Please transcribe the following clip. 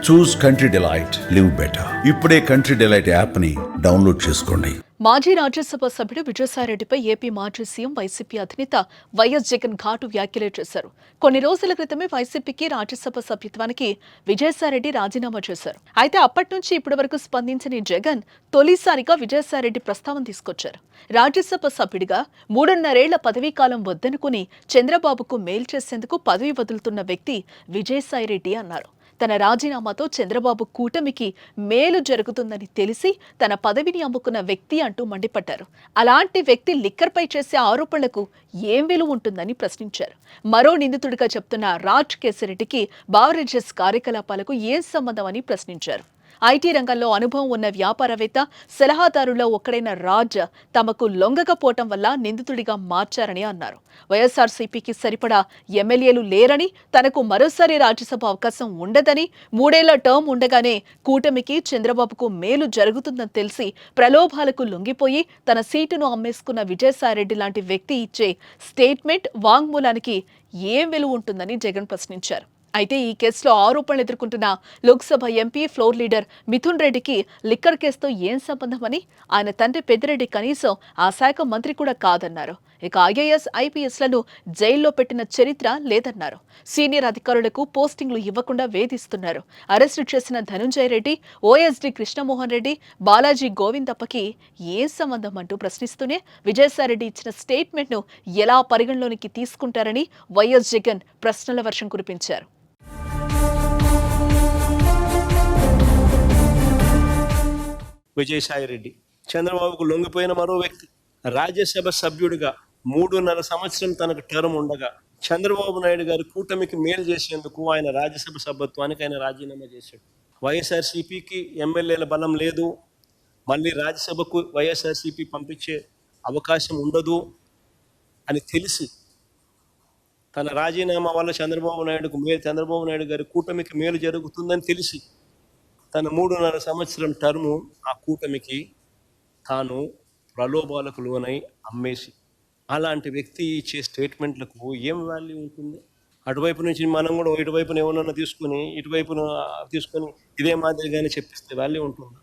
చూస్ country delight, live better. ఇప్పుడే country delight app ని download చేసుకోండి. మాజీ రాజ్యసభ సభ్యుడు విజయసాయిరెడ్డిపై ఏపీ మాజీ సీఎం వైసీపీ అధినేత వైఎస్ జగన్ ఘాటు వ్యాఖ్యలు చేశారు. కొన్ని రోజుల క్రితమే వైసీపీకి రాజ్యసభ సభ్యత్వానికి విజయసాయిరెడ్డి రాజీనామా చేశారు. అయితే అప్పటి నుంచి ఇప్పటి వరకు స్పందించని జగన్ తొలిసారిగా విజయసాయిరెడ్డి ప్రస్తావన తీసుకొచ్చారు. రాజ్యసభ సభ్యుడిగా 3.5 పదవీకాలం వద్దనుకుని చంద్రబాబుకు మేలు చేసేందుకు పదవి వదులుతున్న వ్యక్తి విజయసాయిరెడ్డి అన్నారు. తన రాజీనామాతో చంద్రబాబు కూటమికి మేలు జరుగుతుందని తెలిసి తన పదవిని అమ్ముకున్న వ్యక్తి అంటూ మండిపడ్డారు. అలాంటి వ్యక్తి లిక్కర్పై చేసే ఆరోపణలకు ఏం విలువ ఉంటుందని ప్రశ్నించారు. మరో నిందితుడిగా చెప్తున్న రాజ్ కేసిరెడ్డికి బావరేజెస్ కార్యకలాపాలకు ఏం సంబంధం అని ప్రశ్నించారు. ఐటీ రంగంలో అనుభవం ఉన్న వ్యాపారవేత్త, సలహాదారుల్లో ఒకడైన రాజ్ తమకు లొంగకపోవటం వల్ల నిందితుడిగా మార్చారని అన్నారు. వైఎస్ఆర్సీపీకి సరిపడా ఎమ్మెల్యేలు లేరని, తనకు మరోసారి రాజ్యసభ అవకాశం ఉండదని, 3 ఏళ్ల టర్మ్ ఉండగానే కూటమికి చంద్రబాబుకు మేలు జరుగుతుందని తెలిసి ప్రలోభాలకు లొంగిపోయి తన సీటును అమ్మేసుకున్న విజయసాయిరెడ్డి లాంటి వ్యక్తి ఇచ్చే స్టేట్మెంట్, వాంగ్మూలానికి ఏం విలువ ఉంటుందని జగన్ ప్రశ్నించారు. అయితే ఈ కేసులో ఆరోపణలు ఎదుర్కొంటున్న Lok Sabha MP floor leader Mithun రెడ్డికి లిక్కర్ కేసుతో ఏం సంబంధమని, ఆయన తండ్రి పెద్దిరెడ్డి కనీసం ఆ శాఖ మంత్రి కూడా కాదన్నారు. ఇక ఐఏఎస్, ఐపీఎస్లను జైల్లో పెట్టిన చరిత్ర లేదన్నారు. సీనియర్ అధికారులకు పోస్టింగ్లు ఇవ్వకుండా వేధిస్తున్నారు. అరెస్టు చేసిన ధనుంజయ రెడ్డి, ఓఎస్డీ కృష్ణమోహన్ రెడ్డి, బాలాజీ గోవిందప్పకి ఏం సంబంధం అంటూ ప్రశ్నిస్తూనే విజయసాయిరెడ్డి ఇచ్చిన స్టేట్మెంట్ను ఎలా పరిగణలోనికి తీసుకుంటారని వైఎస్ జగన్ ప్రశ్నల వర్షం కురిపించారు. విజయసాయిరెడ్డి చంద్రబాబుకు లొంగిపోయిన మరో వ్యక్తి. రాజ్యసభ సభ్యుడిగా 3.5 సంవత్సరం తనకు టర్మ్ ఉండగా చంద్రబాబు నాయుడు గారి కూటమికి మేలు చేసేందుకు ఆయన రాజ్యసభ సభ్యత్వానికి ఆయన రాజీనామా చేశాడు. వైఎస్ఆర్సీపీకి ఎమ్మెల్యేల బలం లేదు, మళ్ళీ రాజ్యసభకు వైఎస్ఆర్సీపీ పంపించే అవకాశం ఉండదు అని తెలిసి తన రాజీనామా వల్ల చంద్రబాబు నాయుడు గారి కూటమికి మేలు జరుగుతుందని తెలిసి తన 3.5 సంవత్సరం టర్ము ఆ కూటమికి తాను ప్రలోభాలకు లోనై అమ్మేసి, అలాంటి వ్యక్తి ఇచ్చే స్టేట్మెంట్లకు ఏం వాల్యూ ఉంటుంది? అటువైపు నుంచి మనం కూడా ఇటువైపున ఏమన్నా తీసుకొని ఇటువైపున తీసుకొని ఇదే మాదిరిగానే చెప్పిస్తే వాల్యూ ఉంటుంది.